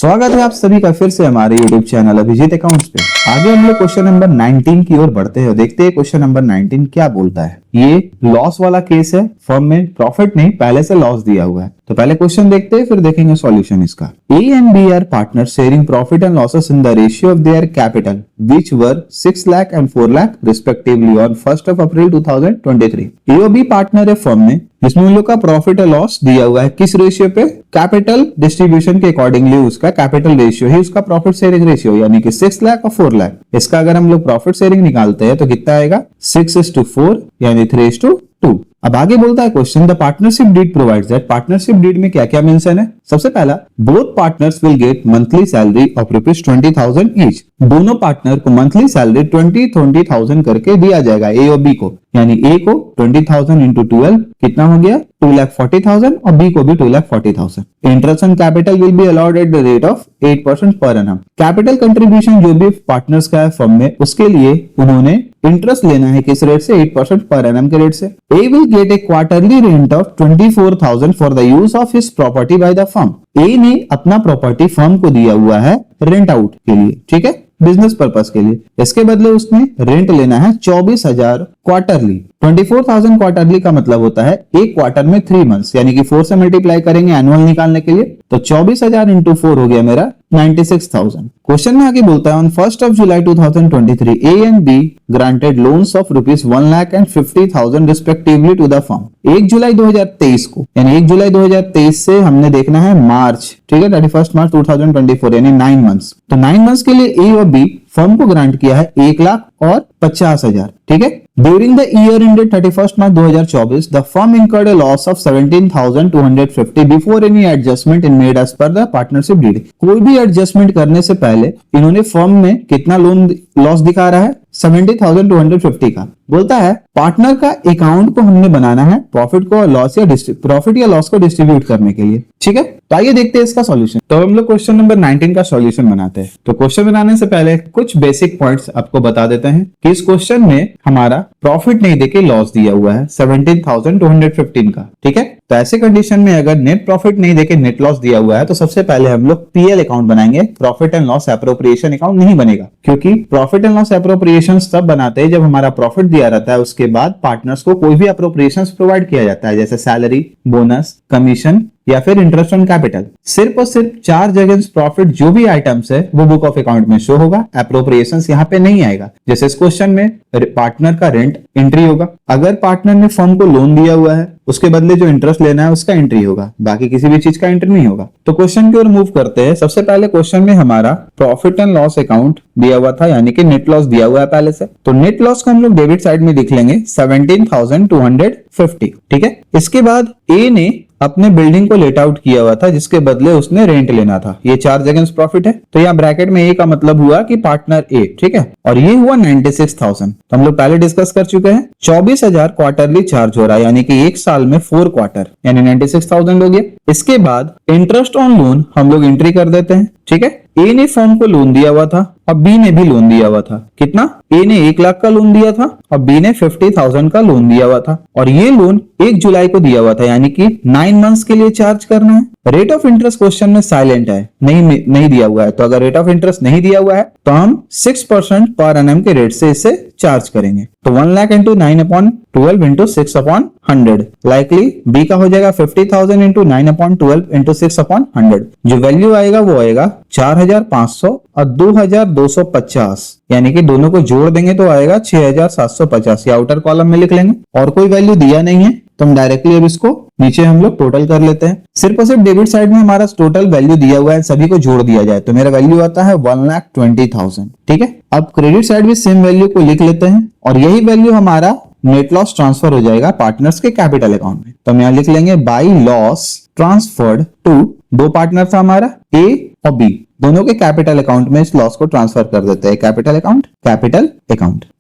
स्वागत है आप सभी का फिर से हमारे YouTube चैनल अभिजीत अकाउंट्स पे। आगे हम लोग क्वेश्चन नंबर 19 की ओर बढ़ते हैं। देखते हैं क्वेश्चन नंबर 19 क्या बोलता है। ये लॉस वाला केस है, फर्म में प्रॉफिट नहीं पहले से लॉस दिया हुआ है। तो पहले क्वेश्चन देखते हैं फिर देखेंगे सॉल्यूशन इसका। A and B are partners sharing profit and losses in the ratio of their capital which were 6 lakh and 4 lakh respectively on 1st of April 2023। A और B पार्टनर है फर्म में जिसमें उन लोग का प्रॉफिट और loss दिया हुआ है किस रेशियो पे, कैपिटल डिस्ट्रीब्यूशन के अकॉर्डिंगली उसका कैपिटल रेशियो ही उसका प्रॉफिट शेयरिंग रेशियो यानी कि 6 लाख और 4 लाख। इसका अगर हम लोग प्रॉफिट शेयरिंग निकालते हैं तो कितना आएगा 6:4 यानी 3:2। अब आगे बोलता है question the partnership deed provides that. Partnership deed में क्या क्या मेंशन है। सबसे पहला both partners will get monthly salary of ₹20,000 each. दोनों पार्टनर को मंथली सैलरी 20,000 करके दिया जाएगा ए और बी को, यानी ए को 20,000 इंटू 12 कितना हो गया 2,40,000 और बी को भी 2,40,000। Interest on capital will be allowed at the rate of 8% per annum. Capital contribution जो भी पार्टनर्स का है फर्म में उसके लिए उन्होंने इंटरेस्ट लेना है किस रेट से 8% पर एनम के रेट से। A will get a quarterly rent of 24,000 for the use of his property by the firm. A ने अपना प्रॉपर्टी फर्म को दिया हुआ है रेंट आउट के लिए, ठीक है, बिजनेस पर्पस के लिए। इसके बदले उसने रेंट लेना है 24,000 क्वार्टरली। 24,000 क्वार्टरली का मतलब होता है एक क्वार्टर में 3 मंथ्स, यानी कि 4 से मल्टीप्लाई करेंगे एनुअल निकालने के लिए तो 24,000 इंटू 4 हो गया मेरा 96,000। क्वेश्चन में आगे बोलता है on 1st of July 2023 A and B granted loans of ₹1,50,000 respectively to the firm। 1 जुलाई 2023 को, यानी 1 जुलाई 2023 से हमने देखना है मार्च, ठीक है, 31 मार्च 2024 यानी 9 मंथ्स। तो 9 मंथ्स के लिए ए और बी फर्म को ग्रांट किया है 1,50,000, ठीक है। During the year ended 31 March 2024 the firm incurred a loss of 17,250 before any adjustment in made as per the partnership deed. कोई भी एडजस्टमेंट करने से पहले इन्होंने फर्म में कितना लोन लॉस दिखा रहा है 17,250 का। बोलता है पार्टनर का अकाउंट को हमने बनाना है प्रॉफिट को लॉस या प्रॉफिट या लॉस को डिस्ट्रीब्यूट करने के लिए, ठीक है। तो आइए देखते हैं इसका सॉल्यूशन। तो हम लोग क्वेश्चन नंबर 19 का सॉल्यूशन बनाते हैं। तो क्वेश्चन बनाने से पहले कुछ बेसिक पॉइंट्स आपको बता देते हैं कि इस क्वेश्चन में हमारा प्रॉफिट नहीं देके लॉस दिया हुआ है 17,215 का, ठीक है। तो ऐसे कंडीशन में अगर नेट प्रॉफिट नहीं देके नेट लॉस दिया हुआ है तो सबसे पहले हम लोग पीएल अकाउंट बनाएंगे, profit and loss appropriation account नहीं बनेगा, क्योंकि प्रॉफिट एंड लॉस एप्रोप्रिएशन तब बनाते हैं जब हमारा प्रॉफिट दिया रहता है उसके बाद पार्टनर्स को कोई भी एप्रोप्रिएशन प्रोवाइड किया जाता है, जैसे सैलरी, बोनस, कमीशन या फिर इंटरेस्ट ऑन कैपिटल। सिर्फ और सिर्फ चार्ज अगेंस्ट प्रॉफिट जो भी आइटम्स है वो बुक ऑफ अकाउंट में शो होगा, एप्रोप्रिएशंस यहाँ पे नहीं आएगा। जैसे इस क्वेश्चन में पार्टनर का रेंट एंट्री होगा, अगर पार्टनर ने फर्म को लोन दिया हुआ है उसके बदले जो इंटरेस्ट लेना है उसका एंट्री होगा, बाकी किसी भी चीज का एंट्री नहीं होगा। तो क्वेश्चन की ओर मूव करते हैं। सबसे पहले क्वेश्चन में हमारा प्रॉफिट एंड लॉस अकाउंट दिया हुआ था, यानी कि नेट लॉस दिया हुआ है पहले से। तो नेट लॉस को हम लोग डेबिट साइड में लिख लेंगे 17,250, ठीक है। इसके बाद ए ने अपने बिल्डिंग को लेट आउट किया हुआ था जिसके बदले उसने रेंट लेना था, ये चार्ज अगेंस्ट प्रॉफिट है। तो यहाँ ब्रैकेट में ए का मतलब हुआ कि पार्टनर ए, ठीक है, और ये हुआ 96,000। तो हम लोग पहले डिस्कस कर चुके हैं 24,000 क्वार्टरली चार्ज हो रहा है, यानी कि एक साल में 4 क्वार्टर यानी 96,000 हो गया। इसके बाद इंटरेस्ट ऑन लोन हम लोग एंट्री कर देते हैं, ठीक है। ए ने फर्म को लोन दिया हुआ था और बी ने भी लोन दिया हुआ था। कितना? ए ने 1 लाख का लोन दिया था और बी ने 50,000 का लोन दिया हुआ था, और ये लोन 1 जुलाई को दिया हुआ था, यानी कि 9 मंथ्स के लिए चार्ज करना है। रेट ऑफ इंटरेस्ट क्वेश्चन में साइलेंट है, नहीं दिया हुआ है। तो अगर रेट ऑफ इंटरेस्ट नहीं दिया हुआ है तो हम 6% पर एनम के रेट से इसे चार्ज करेंगे। तो 1 lakh into 9/12 into 6/100, likely B का हो जाएगा 50,000 इंटू 9/12 इंटू 6/100। जो वैल्यू आएगा वो आएगा 4,500 और 2,250, यानी कि दोनों को जोड़ देंगे तो आएगा 6,750। ये आउटर कॉलम में लिख लेंगे, और कोई वैल्यू दिया नहीं है तो हम डायरेक्टली अब इसको नीचे हम लोग टोटल कर लेते हैं। सिर्फ और सिर्फ डेबिट साइड में हमारा टोटल वैल्यू दिया हुआ है, सभी को जोड़ दिया जाए तो मेरा वैल्यू आता है 1,20,000, ठीक है। अब क्रेडिट साइड भी सेम वैल्यू को लिख लेते हैं और यही वैल्यू हमारा नेट लॉस ट्रांसफर हो जाएगा पार्टनर्स के कैपिटल अकाउंट में। तो हम यहाँ लिख लेंगे बाई लॉस ट्रांसफर्ड टू, दो पार्टनर था हमारा ए और बी, दोनों के कैपिटल अकाउंट में इस लॉस को ट्रांसफर कर देते हैं, कैपिटल अकाउंट,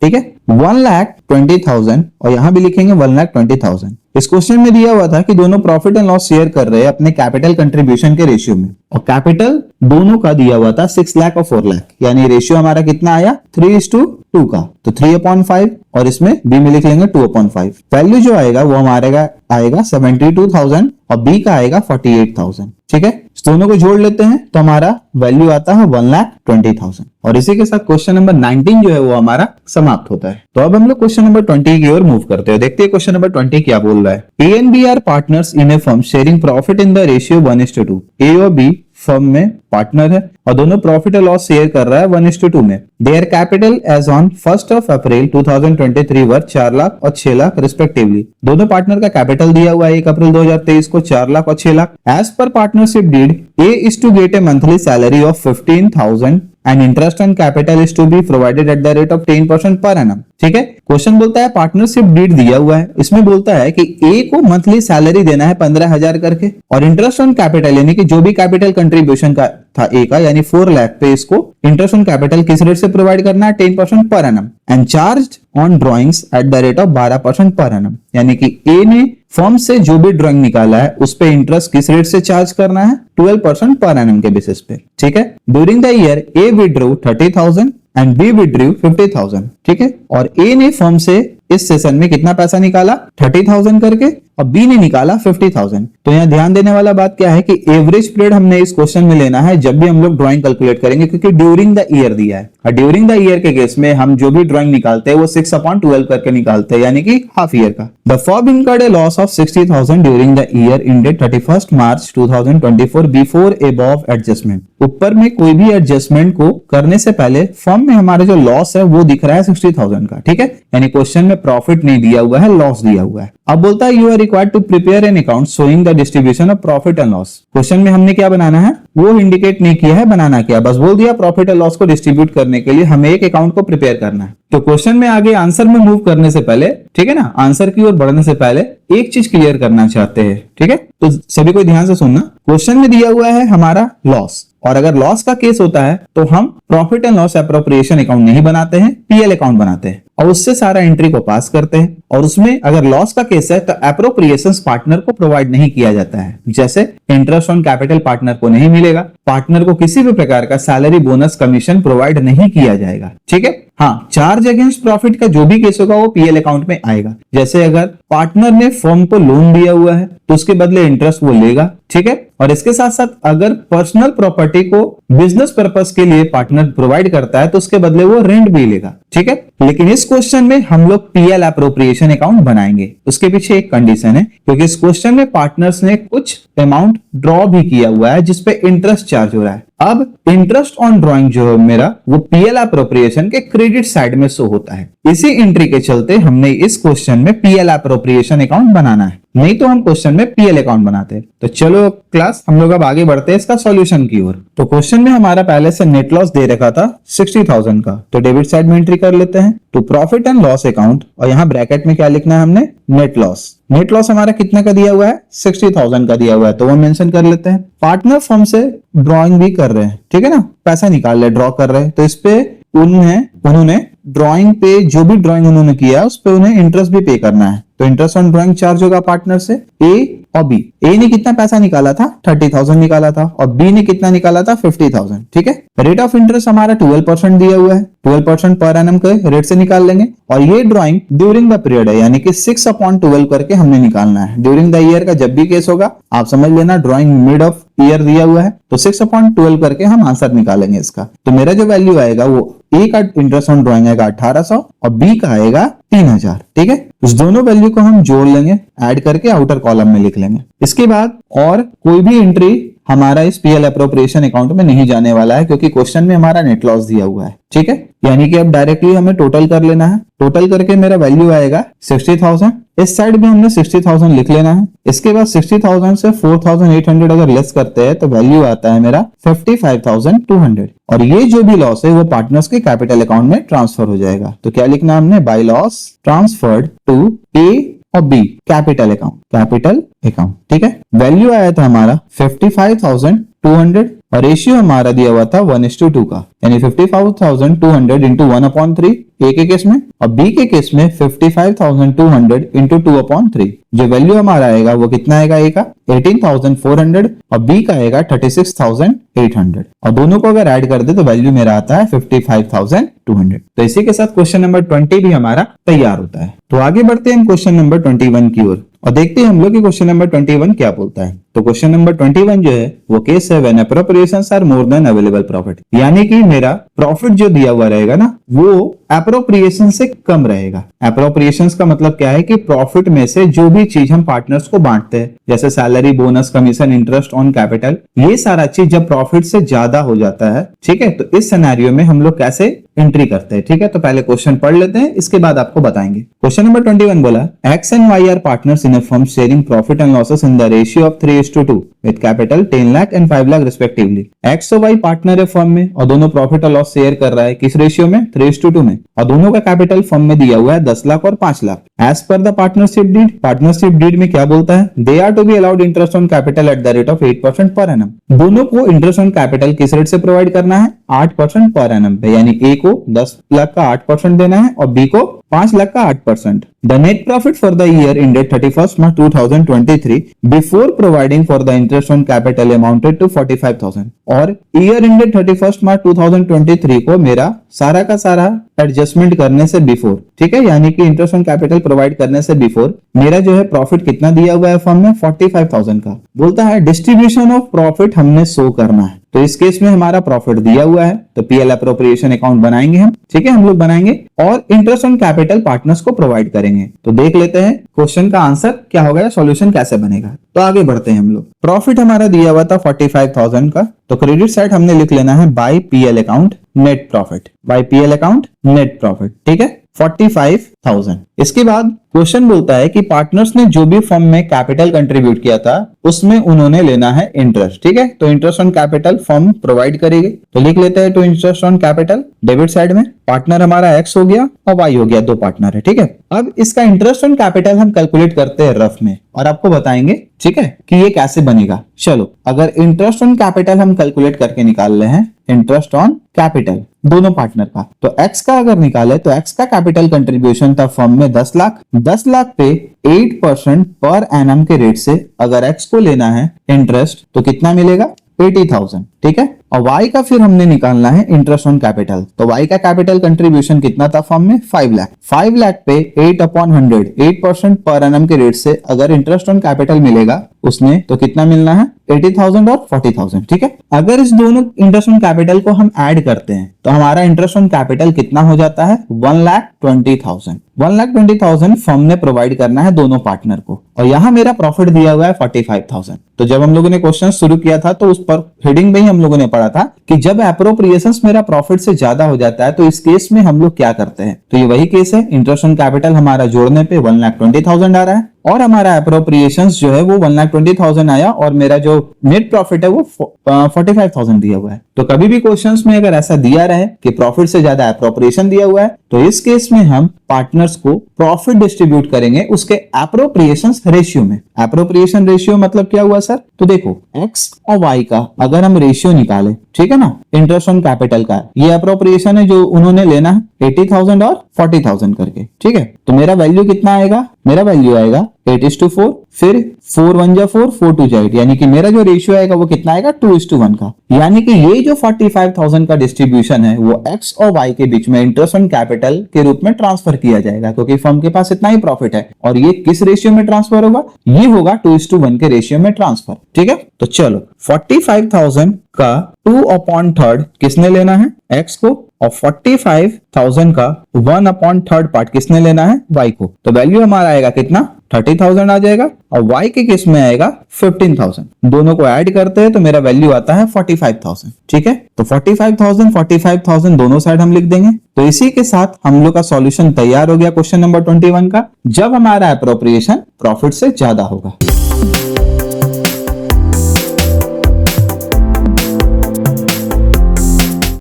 ठीक है। 1,20,000 और यहां भी लिखेंगे 1,20,000। इस क्वेश्चन में दिया हुआ था कि दोनों प्रॉफिट एंड लॉस शेयर कर रहे हैं अपने कैपिटल कंट्रीब्यूशन के रेशियो में, और कैपिटल दोनों का दिया हुआ था 6 लाख और 4 लाख, यानी रेशियो हमारा कितना आया 3:2 का। तो 3/5 और इसमें बी में लिख लेंगे 2/5। वैल्यू जो आएगा वो हमारे आएगा 72,000 और बी का आएगा 48,000, ठीक है। दोनों को जोड़ लेते हैं तो हमारा वैल्यू आता है 1,20,000। और इसी के साथ क्वेश्चन नंबर 19 जो है वो हमारा समाप्त होता है। तो अब हम लोग क्वेश्चन नंबर 20 की ओर मूव करते हैं। देखते हैं क्वेश्चन नंबर 20 क्या बोल रहा है। A and B are partners in a firm sharing profit in the ratio 1:2। A और बी फर्म में पार्टनर है और दोनों प्रॉफिट और लॉस शेयर कर रहा है 1:2 में। देयर कैपिटल एज ऑन 1 अप्रैल 2023 वर 4 लाख और 6 लाख रिस्पेक्टिवली। दोनों पार्टनर का कैपिटल दिया हुआ है 1 अप्रैल 2023 को 4 लाख और 6 lakh. As per partnership deed A is to get a monthly salary of 15,000 and interest on capital is to be provided at the rate of 10% per annum. ठीक है, क्वेश्चन बोलता है पार्टनरशिप डीड दिया हुआ है, इसमें बोलता है कि ए को मंथली सैलरी देना है 15,000 करके और इंटरेस्ट ऑन कैपिटल यानी कि जो भी कैपिटल कंट्रीब्यूशन का था ए का यानी 4 लाख पे इसको इंटरेस्ट ऑन कैपिटल किस रेट से प्रोवाइड करना है 10% per annum and charge on drawings eight the rate of 12% per annum. यानी कि ए ने फर्म से जो भी ड्राइंग निकाला है उस पे इंटरेस्ट किस रेट से चार्ज करना है 12% पर एनम के बेसिस पे। ठीक है, during the year A withdraw 30,000 and B withdraw 50,000। ठीक है, और ए ने फर्म से इस सेशन में कितना पैसा निकाला 30,000 करके और बी ने निकाला 50,000। तो यहाँ ध्यान देने वाला बात क्या है कि एवरेज पीरियड हमने इस क्वेश्चन में लेना है जब भी हम लोग ड्राइंग कैलकुलेट करेंगे, क्योंकि ड्यूरिंग द ईयर दिया है और ड्यूरिंग द ईयर के केस में हम जो भी ड्राइंग निकालते हैं वो 6/12 करके निकालते हैं यानी कि हाफ ईयर का। The firm incurred A loss of 60,000 during the year ended 31 March 2024 before above adjustment. ऊपर में कोई भी एडजस्टमेंट को करने से पहले फर्म में हमारा जो लॉस है वो दिख रहा है 60,000 का। ठीक है, यानी क्वेश्चन में प्रॉफिट नहीं दिया हुआ है, लॉस दिया हुआ है। अब बोलता है you are required to prepare an account showing the distribution of profit and loss. Question में हमने क्या बनाना है वो इंडिकेट नहीं किया है, बनाना क्या, बस बोल दिया प्रॉफिट एंड लॉस को डिस्ट्रीब्यूट करने के लिए हमें एक अकाउंट को प्रिपेयर करना है। तो क्वेश्चन में आगे आंसर में मूव करने से पहले, ठीक है ना, आंसर की ओर बढ़ने से पहले एक चीज क्लियर करना चाहते हैं। ठीक है, तो सभी को ध्यान से सुनना। क्वेश्चन में दिया हुआ है हमारा लॉस, और अगर लॉस का केस होता है तो हम profit and loss appropriation account नहीं बनाते हैं, पीएल अकाउंट बनाते हैं और उससे सारा एंट्री को पास करते हैं। और उसमें अगर लॉस का केस है तो एप्रोप्रिएशंस पार्टनर को प्रोवाइड नहीं किया जाता है, जैसे इंटरेस्ट ऑन कैपिटल पार्टनर को नहीं मिलेगा, पार्टनर को किसी भी प्रकार का सैलरी बोनस कमीशन प्रोवाइड नहीं किया जाएगा। ठीक है, हाँ, चार्ज अगेंस्ट प्रॉफिट का जो भी केस होगा वो पीएल अकाउंट में आएगा। जैसे अगर पार्टनर ने फर्म को लोन दिया हुआ है तो उसके बदले इंटरेस्ट वो लेगा। ठीक है, और इसके साथ साथ अगर पर्सनल प्रॉपर्टी को बिजनेस पर्पस के लिए पार्टनर प्रोवाइड करता है तो उसके बदले वो रेंट भी लेगा। ठीक है, लेकिन इस क्वेश्चन में हम लोग पीएल एप्रोप्रिएशन अकाउंट बनाएंगे। उसके पीछे एक कंडीशन है, क्योंकि इस क्वेश्चन में पार्टनर्स ने कुछ अमाउंट ड्रॉ भी किया हुआ है जिसपे इंटरेस्ट चार्ज हो रहा है। अब इंटरेस्ट ऑन ड्रॉइंग जो है मेरा वो पीएल एप्रोप्रिएशन के क्रेडिट साइड में शो होता है। इसी एंट्री के चलते हमने इस क्वेश्चन में पीएल एप्रोप्रिएशन अकाउंट बनाना है, नहीं तो हम क्वेश्चन में पीएल अकाउंट बनाते हैं। तो चलो क्लास हम लोग अब आगे बढ़ते हैं इसका सॉल्यूशन की ओर। तो क्वेश्चन में हमारा पहले से नेट लॉस दे रखा था 60,000 का, तो डेबिट साइड में एंट्री कर लेते हैं तो प्रॉफिट एंड लॉस अकाउंट, और यहाँ ब्रैकेट में क्या लिखना है हमने नेट लॉस। नेट लॉस हमारा कितने का दिया हुआ है 60,000 का दिया हुआ है, तो वो मेंशन कर लेते हैं। पार्टनर फर्म से ड्रॉइंग भी कर रहे हैं, ठीक है ना, पैसा निकाल रहे, ड्रॉ कर रहे हैं, तो इस पे उन्होंने ड्राइंग पे जो भी ड्राइंग उन्होंने किया उस पे उन्हें इंटरेस्ट भी पे करना है। तो इंटरेस्ट ऑन ड्राइंग चार्ज होगा पार्टनर से ए और बी। ए ने कितना पैसा निकाला था 30,000 निकाला था और बी ने कितना निकाला था 50,000। ठीक है, रेट ऑफ इंटरेस्ट हमारा 12% दिया हुआ है, 12% पर एनम के रेट से निकाल लेंगे। और ये ड्राइंग ड्यूरिंग द पीरियड है, यानी कि 6/12 करके हमने निकालना है। ड्यूरिंग द ईयर का जब भी केस होगा आप समझ लेना, ड्राइंग मिड ऑफ ईयर दिया हुआ है तो 6/12 करके हम आंसर निकालेंगे इसका। तो मेरा जो वैल्यू आएगा वो ए का इंटरेस्ट ऑन ड्राइंग आएगा 1800 और बी का आएगा 3000। ठीक है, उस दोनों वैल्यू को हम जोड़ लेंगे, ऐड करके आउटर कॉलम में लिख लेंगे। इसके बाद और कोई भी एंट्री हमारा इस पीएल एप्रोप्रिएशन अकाउंट में नहीं जाने वाला है, क्योंकि क्वेश्चन में हमारा नेट लॉस दिया हुआ है। ठीक है, यानी कि अब डायरेक्टली हमें टोटल कर लेना है। टोटल करके मेरा वैल्यू आएगा 60,000, इस साइड भी हमने 60,000 लिख लेना है। इसके बाद 60,000 से 4,800 अगर लेस करते हैं तो वैल्यू आता है मेरा 55,200। और ये जो भी लॉस है वो पार्टनर्स के कैपिटल अकाउंट में ट्रांसफर हो जाएगा। तो क्या लिखना हमने, बाय लॉस ट्रांसफर्ड टू ए और बी कैपिटल अकाउंट। ठीक है, वैल्यू आया था हमारा 55,200 और रेशियो हमारा दिया हुआ था 1:2 का, यानी 55,200 इंटू 1/3 ए के केस में, और बी के केस में 55,200 इंटू 2/3। जो वैल्यू हमारा आएगा वो कितना आएगा, ए का 18,400 और बी का आएगा 36,800। और दोनों को अगर ऐड कर दे तो वैल्यू मेरा आता है 55,200। तो इसी के साथ क्वेश्चन नंबर 20 भी हमारा तैयार होता है। तो आगे बढ़ते हैं क्वेश्चन नंबर 21 की ओर और देखते हैं हम लोग कि क्वेश्चन नंबर 21 क्या बोलता है। तो क्वेश्चन नंबर 21 जो है वो केस है when appropriations are more than available profit, यानी कि मेरा प्रॉफिट जो दिया हुआ रहेगा ना वो एप्रोप्रिएशन से कम रहेगा। एप्रोप्रिएशंस का मतलब क्या है कि प्रॉफिट में से जो भी चीज हम पार्टनर्स को बांटते हैं, जैसे salary, bonus, commission, interest on capital, ये सारा चीज जब प्रॉफिट से ज्यादा हो जाता है, ठीक है, तो इस सिनेरियो में हम लोग कैसे एंट्री करते हैं। ठीक है, तो पहले क्वेश्चन पढ़ लेते हैं, इसके बाद आपको बताएंगे। क्वेश्चन नंबर 21 बोला X and Y are partners in a firm sharing profit and losses in the ratio of 3:2 with capital 10 lakh and 5 lakh respectively. X और वाई पार्टनर है फर्म में और दोनों प्रॉफिट और लॉस शेयर कर रहा है, किस रेशियो में? 3:2 में, और दोनों का कैपिटल फर्म में दिया हुआ है 10 लाख और 5 lakh. As per the partnership deed, partnership deed में क्या बोलता है? They are to be allowed interest on capital at the rate of 8% per annum. दोनों को इंटरेस्ट ऑन कैपिटल किस रेट से प्रोवाइड करना है? 8% पर एनम पे, यानी ए को 10 लाख का 8% देना है और बी को 5 लाख का 8%। The net profit for the year ended 31st March 2023 before providing for the interest on capital amounted to 45,000 और year ended 31st March 2023 को मेरा सारा का सारा एडजस्टमेंट करने से बिफोर, ठीक है, यानी कि इंटरेस्ट ऑन कैपिटल प्रोवाइड करने से बिफोर मेरा जो है प्रॉफिट कितना दिया हुआ है फर्म में? 45,000 का। बोलता है डिस्ट्रीब्यूशन ऑफ प्रॉफिट हमने शो करना है, तो इस केस में हमारा प्रॉफिट दिया हुआ है तो पीएल अप्रोप्रिएशन अकाउंट बनाएंगे हम, ठीक है, हम लोग बनाएंगे और इंटरेस्ट ऑन कैपिटल पार्टनर्स को प्रोवाइड करेंगे। तो देख लेते हैं क्वेश्चन का आंसर क्या होगा, सॉल्यूशन कैसे बनेगा। तो आगे बढ़ते हैं हम लोग। प्रॉफिट हमारा दिया हुआ था 45,000 का, तो क्रेडिट साइड हमने लिख लेना है by PL account net profit, by PL account net profit, ठीक है, 45,000। इसके बाद क्वेश्चन बोलता है कि पार्टनर्स ने जो भी फर्म में कैपिटल कंट्रीब्यूट किया था उसमें उन्होंने लेना है इंटरेस्ट, ठीक है, तो interest on capital firm provide करेगी। तो लिख लेते हैं तो interest on capital debit side में, पार्टनर हमारा एक्स हो गया और वाई हो गया, दो पार्टनर है, ठीक है। अब इसका इंटरेस्ट ऑन कैपिटल हम कैलकुलेट करते हैं रफ में और आपको बताएंगे, ठीक है, कि ये कैसे बनेगा। चलो, अगर इंटरेस्ट ऑन कैपिटल हम कैलकुलेट करके निकाल रहे हैं, इंटरेस्ट ऑन कैपिटल दोनों पार्टनर का, तो एक्स का अगर निकाले तो एक्स का कैपिटल कंट्रीब्यूशन था फर्म में 10 लाख, 10 लाख पे 8% पर एनम के रेट से अगर एक्स को लेना है इंटरेस्ट तो कितना मिलेगा? 80,000, ठीक है। और वाई का फिर हमने निकालना है इंटरेस्ट ऑन कैपिटल, तो वाई का कैपिटल कंट्रीब्यूशन कितना था फर्म में? 5 लाख, 5 लाख पे 8/100 8% पर एनम के रेट से अगर इंटरेस्ट ऑन कैपिटल मिलेगा उसने तो कितना मिलना है? 80,000 और 40,000, ठीक है। अगर इस दोनों इंटरेस्ट ऑन कैपिटल को हम ऐड करते हैं तो हमारा इंटरेस्ट ऑन कैपिटल कितना हो जाता है? 1,20,000। 1,20,000 फर्म ने प्रोवाइड करना है दोनों पार्टनर को और यहां मेरा प्रॉफिट दिया हुआ है 45,000। तो जब हम लोगों ने क्वेश्चन शुरू किया था तो उस पर हेडिंग में ही हम लोगों ने पढ़ा था कि जब एप्रोप्रिएशंस मेरा प्रॉफिट से ज्यादा हो जाता है तो इस केस में हम लोग क्या करते हैं। तो ये वही केस है, इंटरेस्ट ऑन कैपिटल हमारा जोड़ने पे 1,20,000 आ रहा है और हमारा एप्रोप्रिएशंस जो है वो 1,20,000 आया और मेरा जो नेट प्रॉफिट है वो 45,000 दिया हुआ है। तो कभी भी क्वेश्चंस में अगर ऐसा दिया रहे कि प्रॉफिट से ज्यादा एप्रोप्रिएशन दिया हुआ है तो इस केस में हम पार्टनर्स को प्रॉफिट डिस्ट्रीब्यूट करेंगे उसके एप्रोप्रिएशंस रेशियो में। एप्रोप्रिएशन रेशियो मतलब क्या हुआ सर? तो देखो एक्स और वाई का अगर हम रेशियो निकाले, ठीक है ना, इंटरेस्ट ऑन कैपिटल का, ये एप्रोप्रिएशन है जो उन्होंने लेना है 80,000 और 40,000 करके, ठीक है। तो मेरा वैल्यू कितना आएगा? मेरा वैल्यू आएगा 8:4, फिर 4 1 जा 4, 4 2 जा 8, यानी कि मेरा जो रेशियो आएगा वो कितना आएगा? 2:1 का। यानी कि ये जो 45,000 का डिस्ट्रीब्यूशन है वो एक्स और वाई के बीच में इंटरेस्ट ऑन कैपिटल के रूप में ट्रांसफर किया जाएगा क्योंकि फर्म के पास इतना ही प्रॉफिट है। और ये किस रेशियो में ट्रांसफर होगा? ये होगा 2:1 के रेशियो में ट्रांसफर, ठीक है। तो चलो 45,000 का 2/3 किसने लेना है? एक्स को, और 45,000 का 1/3 पार्ट किसने लेना है? वाई को। तो वैल्यू हमारा आएगा कितना? 30,000 आ जाएगा और वाई के केस में आएगा 15,000। दोनों को ऐड करते हैं तो मेरा वैल्यू आता है 45,000, ठीक है। तो 45,000 दोनों साइड हम लिख देंगे। तो इसी के साथ हम लोग का सॉल्यूशन तैयार हो गया क्वेश्चन नंबर 21 का, जब हमारा एप्रोप्रिएशन प्रॉफिट से ज्यादा होगा।